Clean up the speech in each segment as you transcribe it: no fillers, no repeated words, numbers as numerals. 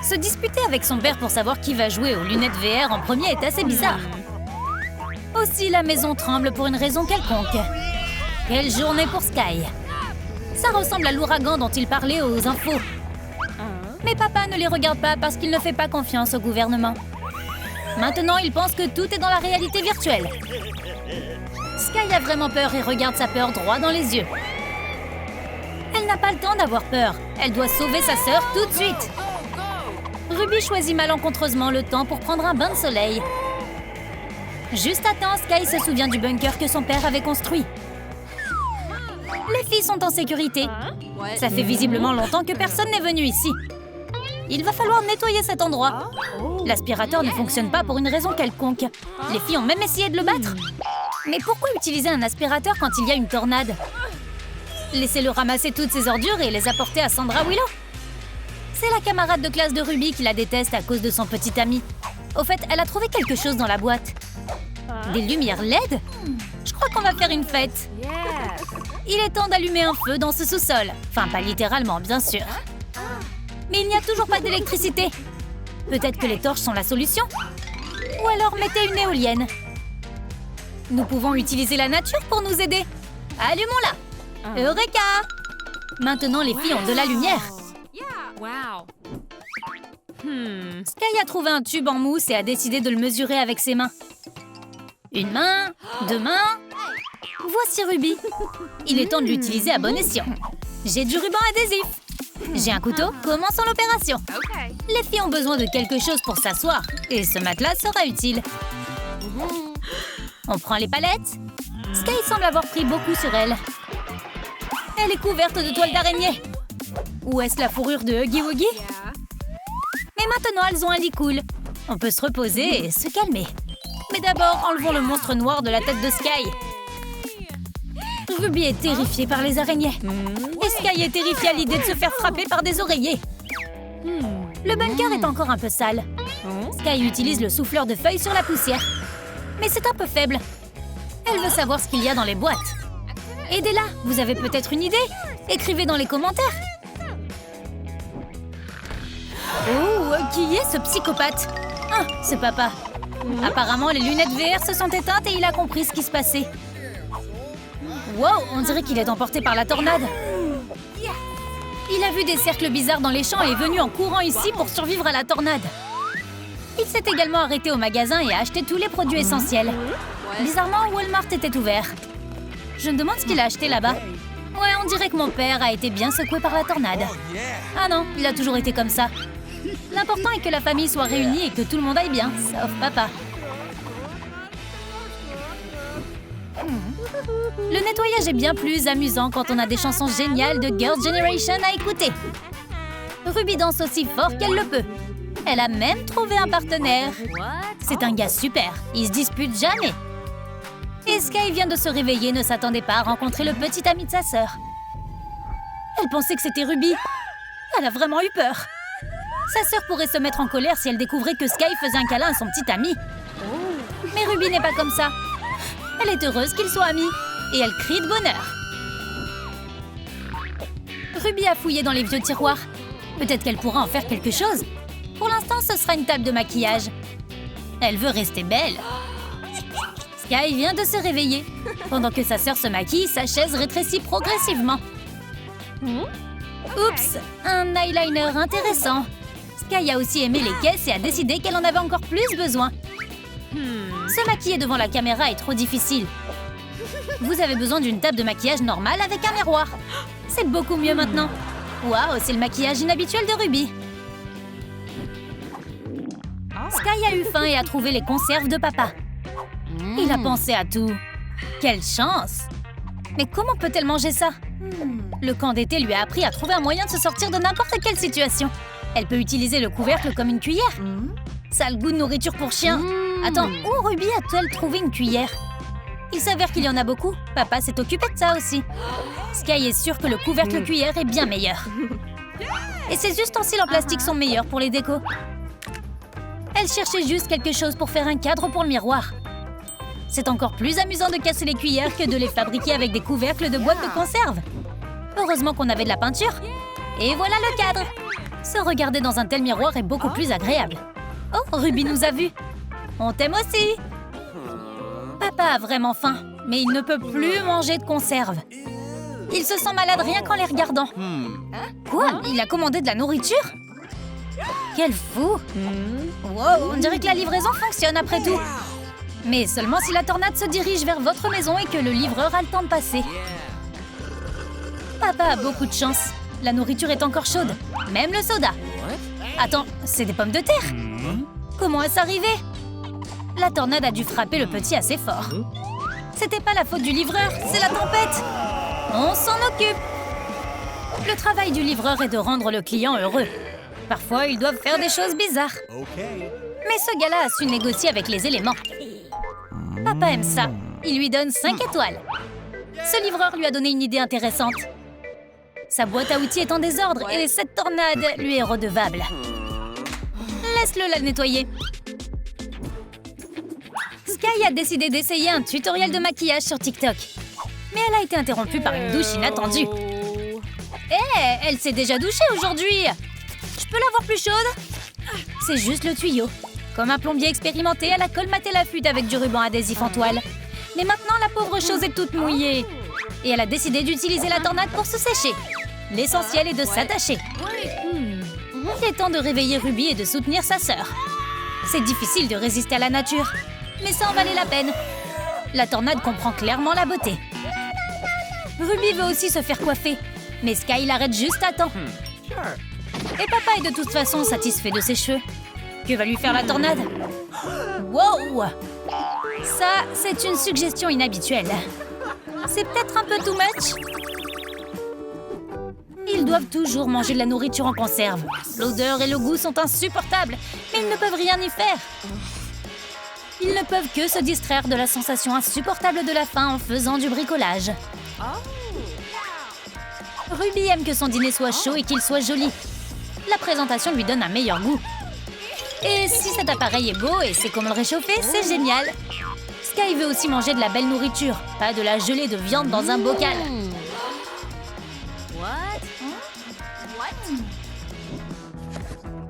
Se disputer avec son père pour savoir qui va jouer aux lunettes VR en premier est assez bizarre. Aussi, la maison tremble pour une raison quelconque. Quelle journée pour Sky! Ça ressemble à l'ouragan dont il parlait aux infos. Mais papa ne les regarde pas parce qu'il ne fait pas confiance au gouvernement. Maintenant, il pense que tout est dans la réalité virtuelle. Sky a vraiment peur et regarde sa peur droit dans les yeux. Elle n'a pas le temps d'avoir peur. Elle doit sauver sa sœur tout de suite. Ruby choisit malencontreusement le temps pour prendre un bain de soleil. Juste à temps, Sky se souvient du bunker que son père avait construit. Les filles sont en sécurité. Ça fait visiblement longtemps que personne n'est venu ici. Il va falloir nettoyer cet endroit. L'aspirateur ne fonctionne pas pour une raison quelconque. Les filles ont même essayé de le battre. Mais pourquoi utiliser un aspirateur quand il y a une tornade? Laissez-le ramasser toutes ces ordures et les apporter à Sandra Willow. C'est la camarade de classe de Ruby qui la déteste à cause de son petit ami. Au fait, elle a trouvé quelque chose dans la boîte. Des lumières LED? Je crois qu'on va faire une fête. Il est temps d'allumer un feu dans ce sous-sol. Enfin, pas littéralement, bien sûr. Mais il n'y a toujours pas d'électricité. Peut-être que les torches sont la solution. Ou alors mettez une éolienne. Nous pouvons utiliser la nature pour nous aider. Allumons-la. Eureka! Maintenant, les filles ont de la lumière. Sky a trouvé un tube en mousse et a décidé de le mesurer avec ses mains. Une main, deux mains. Voici Ruby. Il est temps de l'utiliser à bon escient. J'ai du ruban adhésif. J'ai un couteau. Commençons l'opération. Les filles ont besoin de quelque chose pour s'asseoir. Et ce matelas sera utile. On prend les palettes. Sky semble avoir pris beaucoup sur elle. Elle est couverte de toiles d'araignée. Ou est-ce la fourrure de Huggy Wuggy? Mais maintenant, elles ont un lit cool. On peut se reposer et se calmer. Mais d'abord, enlevons le monstre noir de la tête de Sky. Ruby est terrifiée par les araignées. Et Sky est terrifiée à l'idée de se faire frapper par des oreillers. Le bunker est encore un peu sale. Sky utilise le souffleur de feuilles sur la poussière. Mais c'est un peu faible. Elle veut savoir ce qu'il y a dans les boîtes. Aidez-la, vous avez peut-être une idée? Écrivez dans les commentaires. Oh, qui est ce psychopathe? Ah, c'est papa. Apparemment, les lunettes VR se sont éteintes et il a compris ce qui se passait. Wow, on dirait qu'il est emporté par la tornade. Il a vu des cercles bizarres dans les champs et est venu en courant ici pour survivre à la tornade. Il s'est également arrêté au magasin et a acheté tous les produits essentiels. Bizarrement, Walmart était ouvert. Je me demande ce qu'il a acheté là-bas. Ouais, on dirait que mon père a été bien secoué par la tornade. Ah non, il a toujours été comme ça. L'important est que la famille soit réunie et que tout le monde aille bien, sauf papa. Le nettoyage est bien plus amusant quand on a des chansons géniales de Girls' Generation à écouter. Ruby danse aussi fort qu'elle le peut. Elle a même trouvé un partenaire. C'est un gars super, il se dispute jamais. Et Sky vient de se réveiller, ne s'attendait pas à rencontrer le petit ami de sa sœur. Elle pensait que c'était Ruby. Elle a vraiment eu peur. Sa sœur pourrait se mettre en colère si elle découvrait que Sky faisait un câlin à son petit ami. Mais Ruby n'est pas comme ça. Elle est heureuse qu'ils soient amis. Et elle crie de bonheur. Ruby a fouillé dans les vieux tiroirs. Peut-être qu'elle pourra en faire quelque chose. Pour l'instant, ce sera une table de maquillage. Elle veut rester belle. Sky vient de se réveiller. Pendant que sa sœur se maquille, sa chaise rétrécit progressivement. Oups, un eyeliner intéressant. Sky a aussi aimé les caisses et a décidé qu'elle en avait encore plus besoin. Se maquiller devant la caméra est trop difficile. Vous avez besoin d'une table de maquillage normale avec un miroir. C'est beaucoup mieux maintenant. Waouh, c'est le maquillage inhabituel de Ruby. Sky a eu faim et a trouvé les conserves de papa. Il a pensé à tout. Quelle chance! Mais comment peut-elle manger ça? Le camp d'été lui a appris à trouver un moyen de se sortir de n'importe quelle situation. Elle peut utiliser le couvercle comme une cuillère. Ça a le goût de nourriture pour chien. Attends, où Ruby a-t-elle trouvé une cuillère? Il s'avère qu'il y en a beaucoup. Papa s'est occupé de ça aussi. Sky est sûre que le couvercle cuillère est bien meilleur. Et ces ustensiles en plastique sont meilleurs pour les décos. Elle cherchait juste quelque chose pour faire un cadre pour le miroir. C'est encore plus amusant de casser les cuillères que de les fabriquer avec des couvercles de boîtes de conserve. Heureusement qu'on avait de la peinture. Et voilà le cadre. Se regarder dans un tel miroir est beaucoup plus agréable. Oh, Ruby nous a vus. On t'aime aussi. Papa a vraiment faim, mais il ne peut plus manger de conserve. Il se sent malade rien qu'en les regardant. Quoi? Il a commandé de la nourriture? Quel fou! Wow, on dirait que la livraison fonctionne après tout. Mais seulement si la tornade se dirige vers votre maison et que le livreur a le temps de passer. Papa a beaucoup de chance. La nourriture est encore chaude, même le soda. Attends, c'est des pommes de terre? Comment est-ce arrivé? La tornade a dû frapper le petit assez fort. C'était pas la faute du livreur, c'est la tempête. On s'en occupe. Le travail du livreur est de rendre le client heureux. Parfois, ils doivent faire des choses bizarres. Mais ce gars-là a su négocier avec les éléments. Papa aime ça. Il lui donne 5 étoiles. Ce livreur lui a donné une idée intéressante. Sa boîte à outils est en désordre et cette tornade lui est redevable. Laisse-le la nettoyer. Sky a décidé d'essayer un tutoriel de maquillage sur TikTok. Mais elle a été interrompue par une douche inattendue. Elle s'est déjà douchée aujourd'hui. Je peux l'avoir plus chaude? C'est juste le tuyau. Comme un plombier expérimenté, elle a colmaté la fuite avec du ruban adhésif en toile. Mais maintenant, la pauvre chose est toute mouillée. Et elle a décidé d'utiliser la tornade pour se sécher. L'essentiel est de s'attacher. Il est temps de réveiller Ruby et de soutenir sa sœur. C'est difficile de résister à la nature, mais ça en valait la peine. La tornade comprend clairement la beauté. Ruby veut aussi se faire coiffer, mais Sky l'arrête juste à temps. Et papa est de toute façon satisfait de ses cheveux. Que va lui faire la tornade? Wow! Ça, c'est une suggestion inhabituelle. C'est peut-être un peu too much? Ils doivent toujours manger de la nourriture en conserve. L'odeur et le goût sont insupportables, mais ils ne peuvent rien y faire. Ils ne peuvent que se distraire de la sensation insupportable de la faim en faisant du bricolage. Ruby aime que son dîner soit chaud et qu'il soit joli. La présentation lui donne un meilleur goût. Et si cet appareil est beau et sait comment le réchauffer, c'est génial. Sky veut aussi manger de la belle nourriture, pas de la gelée de viande dans un bocal.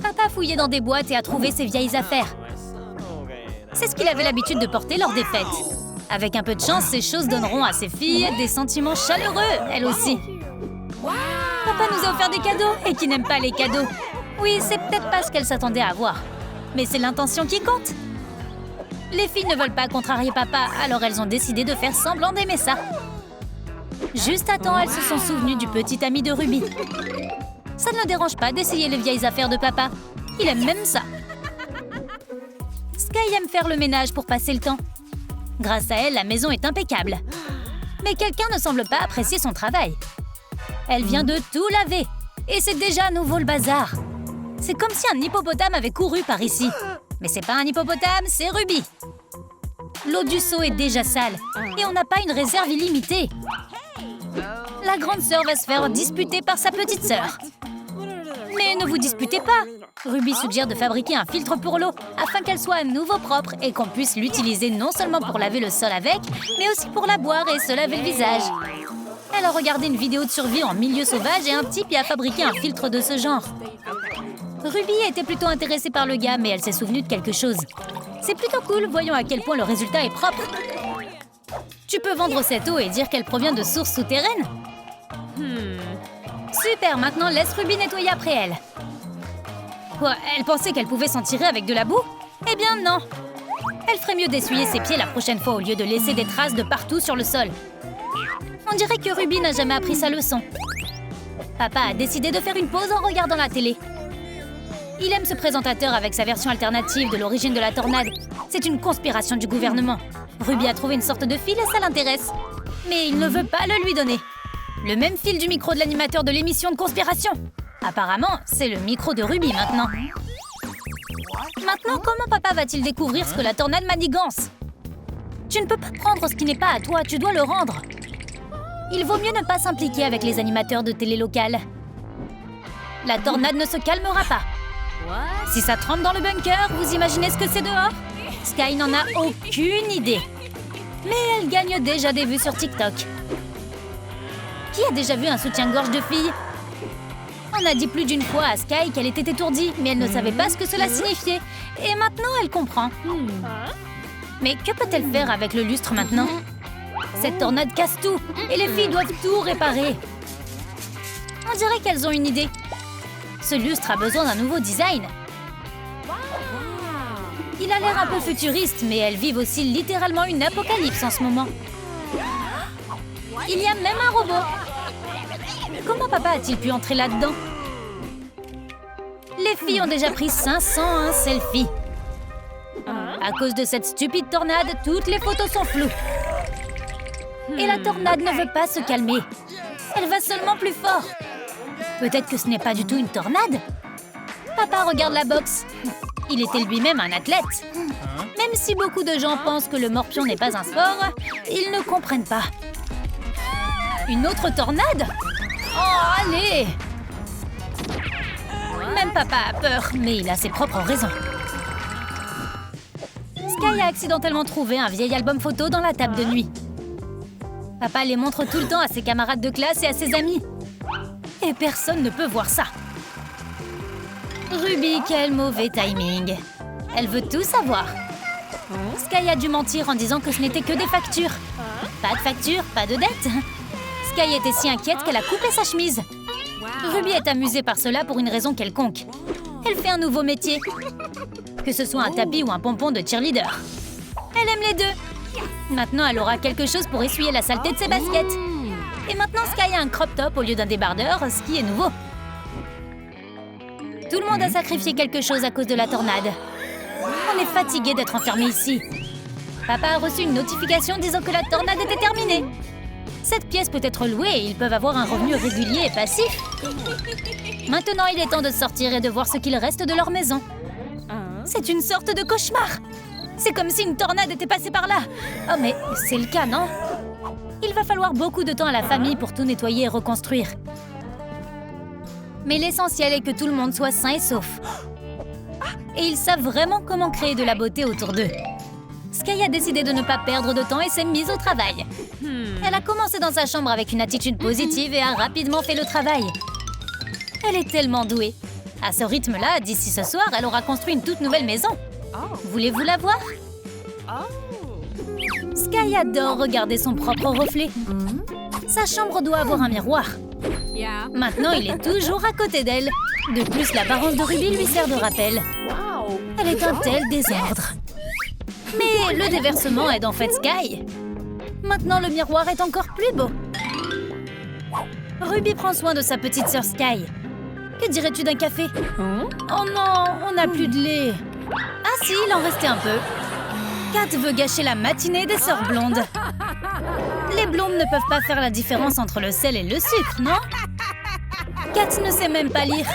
Papa fouillait dans des boîtes et a trouvé ses vieilles affaires. C'est ce qu'il avait l'habitude de porter lors des fêtes. Avec un peu de chance, ces choses donneront à ses filles des sentiments chaleureux, elles aussi. Papa nous a offert des cadeaux et qui n'aime pas les cadeaux. Oui, c'est peut-être pas ce qu'elle s'attendait à avoir. Mais c'est l'intention qui compte. Les filles ne veulent pas contrarier papa, alors elles ont décidé de faire semblant d'aimer ça. Juste à temps, elles se sont souvenues du petit ami de Ruby. Ça ne le dérange pas d'essayer les vieilles affaires de papa. Il aime même ça. Sky aime faire le ménage pour passer le temps. Grâce à elle, la maison est impeccable. Mais quelqu'un ne semble pas apprécier son travail. Elle vient de tout laver. Et c'est déjà à nouveau le bazar. C'est comme si un hippopotame avait couru par ici. Mais c'est pas un hippopotame, c'est Ruby. L'eau du seau est déjà sale. Et on n'a pas une réserve illimitée. La grande sœur va se faire disputer par sa petite sœur. Mais ne vous disputez pas. Ruby suggère de fabriquer un filtre pour l'eau afin qu'elle soit à nouveau propre et qu'on puisse l'utiliser non seulement pour laver le sol avec, mais aussi pour la boire et se laver le visage. Elle a regardé une vidéo de survie en milieu sauvage et un type y a fabriqué un filtre de ce genre. Ruby était plutôt intéressée par le gars, mais elle s'est souvenue de quelque chose. C'est plutôt cool, voyons à quel point le résultat est propre. Tu peux vendre cette eau et dire qu'elle provient de sources souterraines? Super, maintenant laisse Ruby nettoyer après elle. Quoi, elle pensait qu'elle pouvait s'en tirer avec de la boue? Eh bien non. Elle ferait mieux d'essuyer ses pieds la prochaine fois au lieu de laisser des traces de partout sur le sol. On dirait que Ruby n'a jamais appris sa leçon. Papa a décidé de faire une pause en regardant la télé. Il aime ce présentateur avec sa version alternative de l'origine de la tornade. C'est une conspiration du gouvernement. Ruby a trouvé une sorte de fil et ça l'intéresse. Mais il ne veut pas le lui donner. Le même fil du micro de l'animateur de l'émission de conspiration. Apparemment, c'est le micro de Ruby maintenant. Maintenant, comment papa va-t-il découvrir ce que la tornade manigance? Tu ne peux pas prendre ce qui n'est pas à toi, tu dois le rendre. Il vaut mieux ne pas s'impliquer avec les animateurs de télé locale. La tornade ne se calmera pas. Si ça trempe dans le bunker, vous imaginez ce que c'est dehors? Sky n'en a aucune idée. Mais elle gagne déjà des vues sur TikTok. Qui a déjà vu un soutien-gorge de fille? On a dit plus d'une fois à Sky qu'elle était étourdie, mais elle ne savait pas ce que cela signifiait. Et maintenant, elle comprend. Mais que peut-elle faire avec le lustre maintenant? Cette tornade casse tout, et les filles doivent tout réparer. On dirait qu'elles ont une idée. Ce lustre a besoin d'un nouveau design. Il a l'air un peu futuriste, mais elles vivent aussi littéralement une apocalypse en ce moment. Il y a même un robot. Comment papa a-t-il pu entrer là-dedans? Les filles ont déjà pris 501 selfies. À cause de cette stupide tornade, toutes les photos sont floues. Et la tornade ne veut pas se calmer. Elle va seulement plus fort. Peut-être que ce n'est pas du tout une tornade. Papa regarde la boxe. Il était lui-même un athlète. Même si beaucoup de gens pensent que le morpion n'est pas un sport, ils ne comprennent pas. Une autre tornade? Oh, allez! Même papa a peur, mais il a ses propres raisons. Sky a accidentellement trouvé un vieil album photo dans la table de nuit. Papa les montre tout le temps à ses camarades de classe et à ses amis. Et personne ne peut voir ça. Ruby, quel mauvais timing. Elle veut tout savoir. Sky a dû mentir en disant que ce n'était que des factures. Pas de factures, pas de dettes. Sky était si inquiète qu'elle a coupé sa chemise. Ruby est amusée par cela pour une raison quelconque. Elle fait un nouveau métier. Que ce soit un tapis ou un pompon de cheerleader. Elle aime les deux. Maintenant, elle aura quelque chose pour essuyer la saleté de ses baskets. Et maintenant, Sky a un crop top au lieu d'un débardeur, ce qui est nouveau. Tout le monde a sacrifié quelque chose à cause de la tornade. On est fatigué d'être enfermés ici. Papa a reçu une notification disant que la tornade était terminée. Cette pièce peut être louée et ils peuvent avoir un revenu régulier et passif. Maintenant, il est temps de sortir et de voir ce qu'il reste de leur maison. C'est une sorte de cauchemar. C'est comme si une tornade était passée par là. Oh, mais c'est le cas, non? Il va falloir beaucoup de temps à la famille pour tout nettoyer et reconstruire. Mais l'essentiel est que tout le monde soit sain et sauf. Et ils savent vraiment comment créer de la beauté autour d'eux. Sky a décidé de ne pas perdre de temps et s'est mise au travail. Elle a commencé dans sa chambre avec une attitude positive et a rapidement fait le travail. Elle est tellement douée. À ce rythme-là, d'ici ce soir, elle aura construit une toute nouvelle maison. Voulez-vous la voir? Sky adore regarder son propre reflet. Sa chambre doit avoir un miroir. Maintenant, il est toujours à côté d'elle. De plus, l'apparence de Ruby lui sert de rappel. Elle est un tel désordre. Mais le déversement aide en fait Sky. Maintenant, le miroir est encore plus beau. Ruby prend soin de sa petite sœur Sky. Que dirais-tu d'un café? Oh non, on n'a plus de lait. Ah si, il en restait un peu. Kat veut gâcher la matinée des sœurs blondes. Les blondes ne peuvent pas faire la différence entre le sel et le sucre, non? Kat ne sait même pas lire.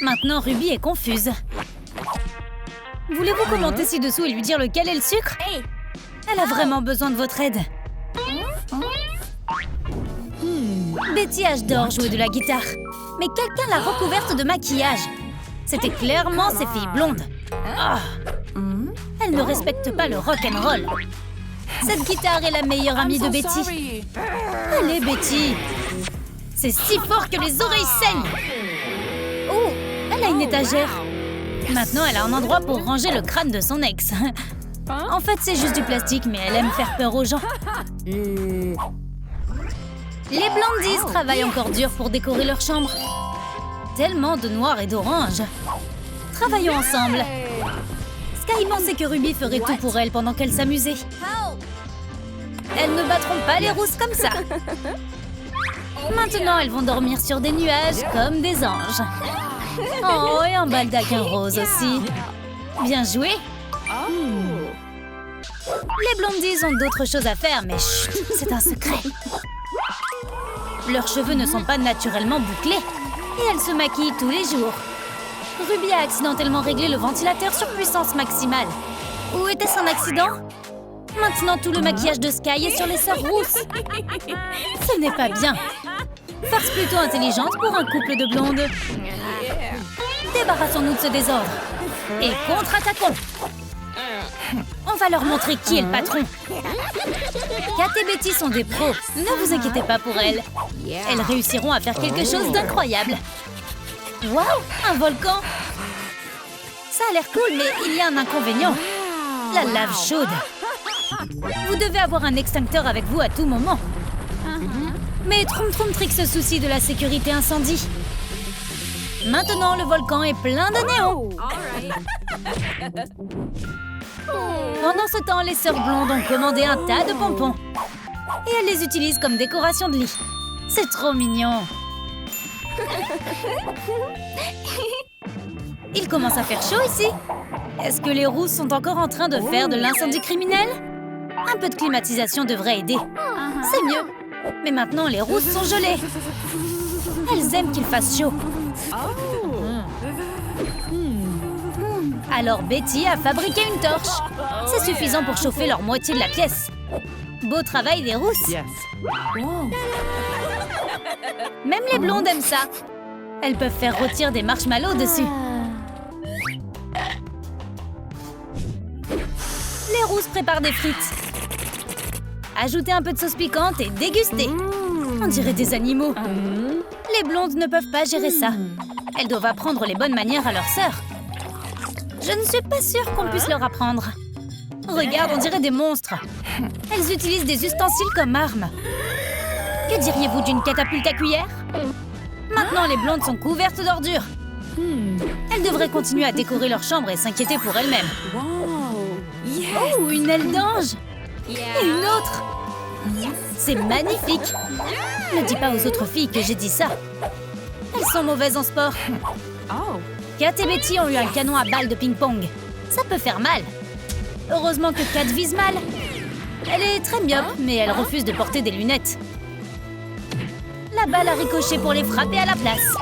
Maintenant, Ruby est confuse. Voulez-vous commenter ci-dessous et lui dire lequel est le sucre? Elle a vraiment besoin de votre aide. Betty adore jouer de la guitare. Mais quelqu'un l'a recouverte de maquillage. C'était clairement ces filles blondes. Elle ne respecte pas le rock'n'roll. Cette guitare est la meilleure amie de Betty. Allez, Betty. C'est si fort que les oreilles saignent. Oh, elle a une étagère. Maintenant, elle a un endroit pour ranger le crâne de son ex. En fait, c'est juste du plastique, mais elle aime faire peur aux gens. Les Blondies travaillent encore dur pour décorer leur chambre. Tellement de noir et d'orange. Travaillons ensemble. Sky pensait que Ruby ferait tout pour elle pendant qu'elle s'amusait. Elles ne battront pas les rousses comme ça. Maintenant, elles vont dormir sur des nuages comme des anges. Oh, et un baldaquin rose aussi. Bien joué. Les Blondies ont d'autres choses à faire, mais chut, c'est un secret. Leurs cheveux ne sont pas naturellement bouclés et elles se maquillent tous les jours. Ruby a accidentellement réglé le ventilateur sur puissance maximale. Où était-ce un accident? Maintenant, tout le maquillage de Sky est sur les sœurs rousses. Ce n'est pas bien. Farce plutôt intelligente pour un couple de blondes. Débarrassons-nous de ce désordre. Et contre-attaquons. On va leur montrer qui est le patron. Kat et Betty sont des pros. Ne vous inquiétez pas pour elles. Elles réussiront à faire quelque chose d'incroyable. Waouh, un volcan! Ça a l'air cool, mais il y a un inconvénient. La lave chaude. Vous devez avoir un extincteur avec vous à tout moment. Mais Troum Troum Trick se soucie de la sécurité incendie. Maintenant, le volcan est plein de néons. Pendant ce temps, les sœurs blondes ont commandé un tas de pompons. Et elles les utilisent comme décoration de lit. C'est trop mignon. Il commence à faire chaud ici. Est-ce que les rousses sont encore en train de faire de l'incendie criminel? Un peu de climatisation devrait aider. C'est mieux. Mais maintenant, les rousses sont gelées. Elles aiment qu'il fasse chaud. Alors Betty a fabriqué une torche. C'est suffisant pour chauffer leur moitié de la pièce. Beau travail des rousses. Même les blondes aiment ça. Elles peuvent faire rôtir des marshmallows dessus. Les rousses préparent des frites. Ajoutez un peu de sauce piquante et dégustez. On dirait des animaux. Les blondes ne peuvent pas gérer ça. Elles doivent apprendre les bonnes manières à leurs sœurs. Je ne suis pas sûre qu'on puisse leur apprendre. Regarde, on dirait des monstres. Elles utilisent des ustensiles comme armes. Que diriez-vous d'une catapulte à cuillère? Maintenant, les blondes sont couvertes d'ordures. Elles devraient continuer à décorer leur chambre et s'inquiéter pour elles-mêmes. Oh, une aile d'ange! Et une autre! C'est magnifique! Ne dis pas aux autres filles que j'ai dit ça. Elles sont mauvaises en sport. Kat et Betty ont eu un canon à balles de ping-pong. Ça peut faire mal. Heureusement que Kat vise mal. Elle est très myope, mais elle refuse de porter des lunettes. La balle a ricoché pour les frapper à la place.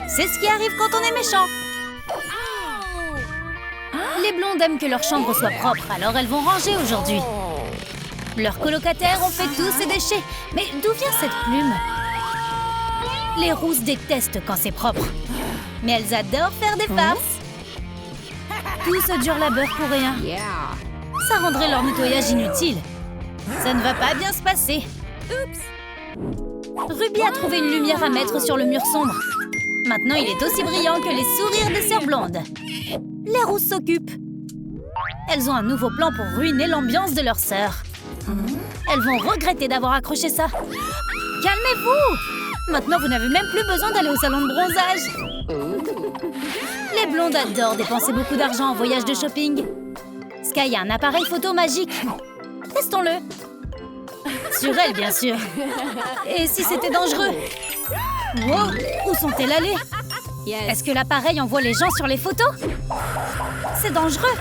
C'est ce qui arrive quand on est méchant. Les blondes aiment que leur chambre soit propre, alors elles vont ranger aujourd'hui. Leurs colocataires ont fait tous ces déchets. Mais d'où vient cette plume? Les rousses détestent quand c'est propre. Mais elles adorent faire des farces. Tout ce dur labeur pour rien. Ça rendrait leur nettoyage inutile. Ça ne va pas bien se passer. Ruby a trouvé une lumière à mettre sur le mur sombre. Maintenant, il est aussi brillant que les sourires des sœurs blondes. Les rousses s'occupent. Elles ont un nouveau plan pour ruiner l'ambiance de leur sœur. Elles vont regretter d'avoir accroché ça. Calmez-vous! Maintenant, vous n'avez même plus besoin d'aller au salon de bronzage. Les blondes adorent dépenser beaucoup d'argent en voyage de shopping. Sky a un appareil photo magique. Testons-le. Sur elle, bien sûr. Et si c'était dangereux? Wow! Où sont-elles allées? Est-ce que l'appareil envoie les gens sur les photos? C'est dangereux.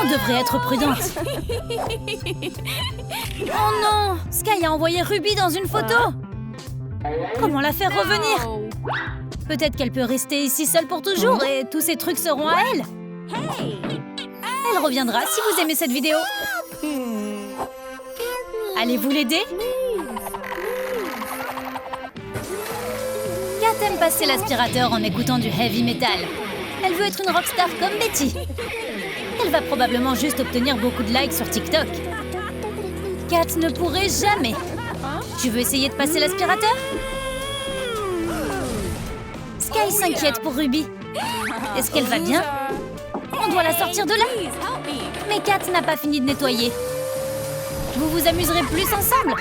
On devrait être prudente. Oh non! Sky a envoyé Ruby dans une photo. Comment la faire revenir? Peut-être qu'elle peut rester ici seule pour toujours et tous ces trucs seront à elle. Elle reviendra si vous aimez cette vidéo. Allez-vous l'aider? Kat aime passer l'aspirateur en écoutant du heavy metal. Elle veut être une rockstar comme Betty. Elle va probablement juste obtenir beaucoup de likes sur TikTok. Kat ne pourrait jamais. Tu veux essayer de passer l'aspirateur? Sky s'inquiète pour Ruby. Est-ce qu'elle va bien? On doit la sortir de là. Mais Kat n'a pas fini de nettoyer. Vous vous amuserez plus ensemble.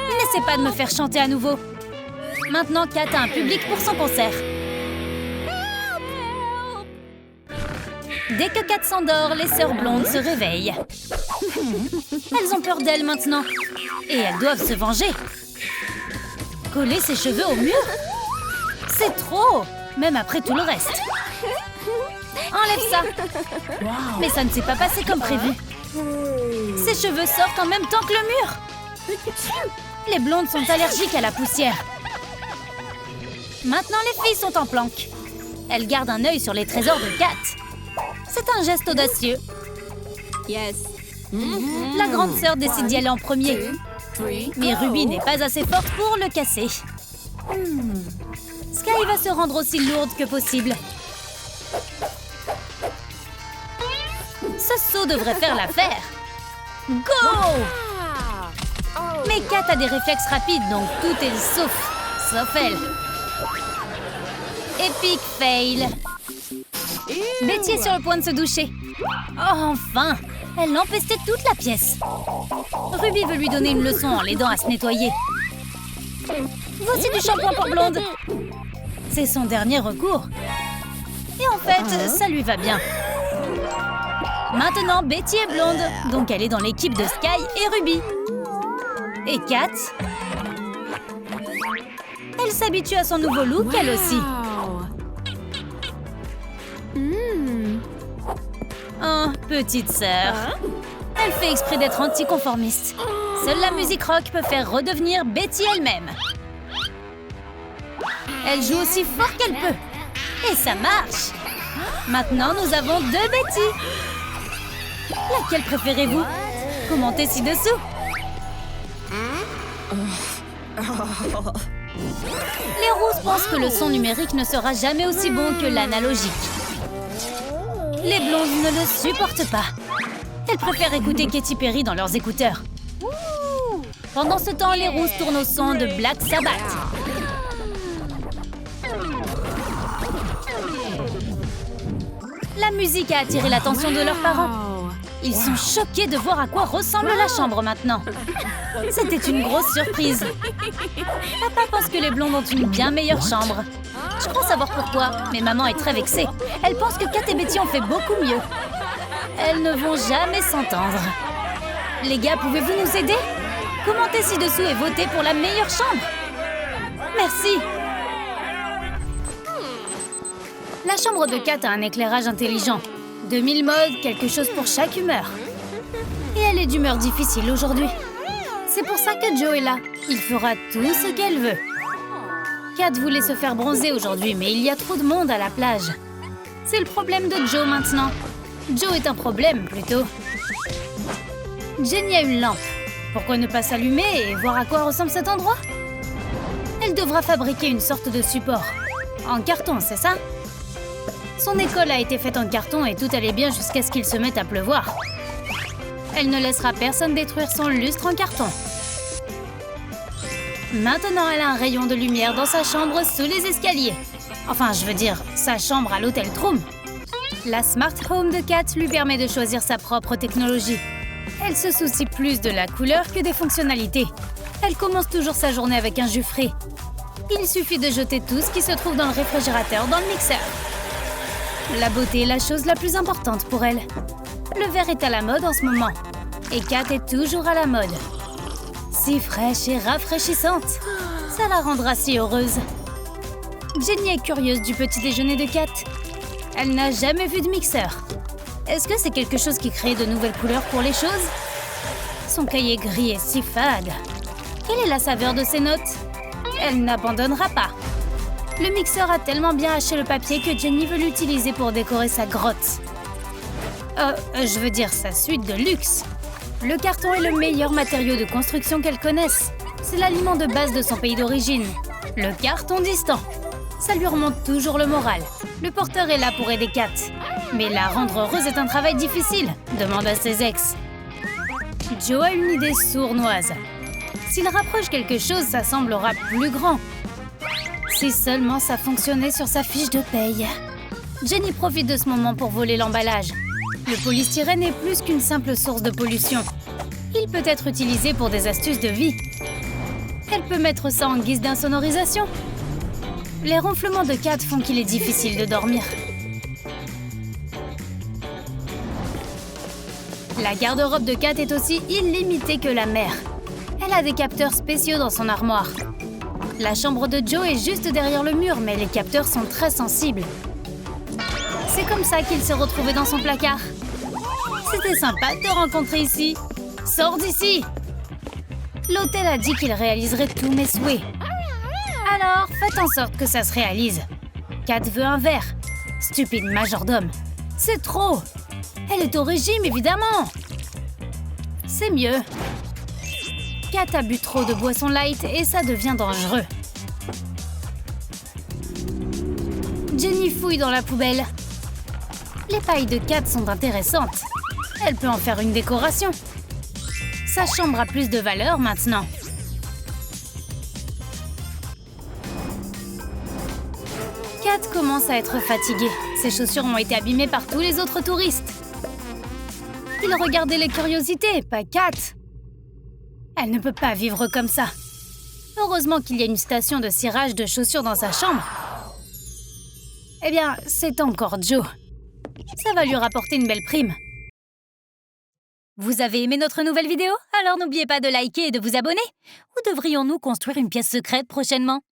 N'essaie pas de me faire chanter à nouveau. Maintenant, Kat a un public pour son concert. Dès que Kat s'endort, les sœurs blondes se réveillent. Elles ont peur d'elle maintenant. Et elles doivent se venger. Coller ses cheveux au mur? C'est trop! Même après tout le reste. Enlève ça. Mais ça ne s'est pas passé comme prévu. Ses cheveux sortent en même temps que le mur. Les blondes sont allergiques à la poussière. Maintenant, les filles sont en planque. Elles gardent un œil sur les trésors de Kat. C'est un geste audacieux. La grande sœur décide d'y aller en premier. Mais Ruby n'est pas assez forte pour le casser. Sky va se rendre aussi lourde que possible. Ce saut devrait faire l'affaire. Go! Mais Kat a des réflexes rapides, donc tout est sauf. sauf elle. Epic fail. Betty est sur le point de se doucher. Oh, enfin! Elle empestait toute la pièce. Ruby veut lui donner une leçon en l'aidant à se nettoyer. Voici du shampoing pour blonde. C'est son dernier recours. Et en fait, ça lui va bien. Maintenant, Betty est blonde, donc elle est dans l'équipe de Sky et Ruby. Et Kat? Elle s'habitue à son nouveau look, elle aussi. Oh, petite sœur. Elle fait exprès d'être anticonformiste. Seule la musique rock peut faire redevenir Betty elle-même. Elle joue aussi fort qu'elle peut. Et ça marche. Maintenant, nous avons 2 Betty. Laquelle préférez-vous? Commentez ci-dessous. Les rousses pensent que le son numérique ne sera jamais aussi bon que l'analogique. Les blondes ne le supportent pas. Elles préfèrent écouter Katy Perry dans leurs écouteurs. Pendant ce temps, les rousses tournent au son de Black Sabbath. La musique a attiré l'attention de leurs parents. Ils sont choqués de voir à quoi ressemble la chambre maintenant. C'était une grosse surprise. Papa pense que les blondes ont une bien meilleure chambre. Je crois savoir pourquoi, mais maman est très vexée. Elle pense que Kat et Betty ont fait beaucoup mieux. Elles ne vont jamais s'entendre. Les gars, pouvez-vous nous aider? Commentez ci-dessous et votez pour la meilleure chambre. Merci. La chambre de Kat a un éclairage intelligent. 2000 modes, quelque chose pour chaque humeur. Et elle est d'humeur difficile aujourd'hui. C'est pour ça que Joe est là. Il fera tout ce qu'elle veut. Kat voulait se faire bronzer aujourd'hui, mais il y a trop de monde à la plage. C'est le problème de Joe maintenant. Joe est un problème, plutôt. Jenny a une lampe. Pourquoi ne pas s'allumer et voir à quoi ressemble cet endroit? Elle devra fabriquer une sorte de support. En carton, c'est ça? Son école a été faite en carton et tout allait bien jusqu'à ce qu'il se mette à pleuvoir. Elle ne laissera personne détruire son lustre en carton. Maintenant, elle a un rayon de lumière dans sa chambre sous les escaliers. Enfin, je veux dire, sa chambre à l'hôtel Troom. La Smart Home de Kat lui permet de choisir sa propre technologie. Elle se soucie plus de la couleur que des fonctionnalités. Elle commence toujours sa journée avec un jus frais. Il suffit de jeter tout ce qui se trouve dans le réfrigérateur dans le mixeur. La beauté est la chose la plus importante pour elle. Le vert est à la mode en ce moment. Et Kat est toujours à la mode. Si fraîche et rafraîchissante. Ça la rendra si heureuse. Jenny est curieuse du petit déjeuner de Kat. Elle n'a jamais vu de mixeur. Est-ce que c'est quelque chose qui crée de nouvelles couleurs pour les choses? Son cahier gris est si fade. Quelle est la saveur de ses notes? Elle n'abandonnera pas. Le mixeur a tellement bien haché le papier que Jenny veut l'utiliser pour décorer sa grotte. Je veux dire sa suite de luxe. Le carton est le meilleur matériau de construction qu'elle connaisse. C'est l'aliment de base de son pays d'origine. Le carton distant. Ça lui remonte toujours le moral. Le porteur est là pour aider Kat. Mais la rendre heureuse est un travail difficile, demande à ses ex. Joe a une idée sournoise. S'il rapproche quelque chose, ça semblera plus grand. Si seulement ça fonctionnait sur sa fiche de paye. Jenny profite de ce moment pour voler l'emballage. Le polystyrène est plus qu'une simple source de pollution. Il peut être utilisé pour des astuces de vie. Elle peut mettre ça en guise d'insonorisation. Les ronflements de Kat font qu'il est difficile de dormir. La garde-robe de Kat est aussi illimitée que la mer. Elle a des capteurs spéciaux dans son armoire. La chambre de Joe est juste derrière le mur, mais les capteurs sont très sensibles. C'est comme ça qu'il s'est retrouvé dans son placard. C'était sympa de te rencontrer ici. Sors d'ici! L'hôtel a dit qu'il réaliserait tous mes souhaits. Alors, faites en sorte que ça se réalise. Kat veut un verre. Stupide majordome. C'est trop! Elle est au régime, évidemment! C'est mieux. Kat a bu trop de boissons light et ça devient dangereux. Jenny fouille dans la poubelle. Les pailles de Kat sont intéressantes. Elle peut en faire une décoration. Sa chambre a plus de valeur maintenant. Kat commence à être fatiguée. Ses chaussures ont été abîmées par tous les autres touristes. Il regardait les curiosités, pas Kat. Elle ne peut pas vivre comme ça. Heureusement qu'il y a une station de cirage de chaussures dans sa chambre. Eh bien, c'est encore Joe. Ça va lui rapporter une belle prime. Vous avez aimé notre nouvelle vidéo? Alors n'oubliez pas de liker et de vous abonner. Ou devrions-nous construire une pièce secrète prochainement?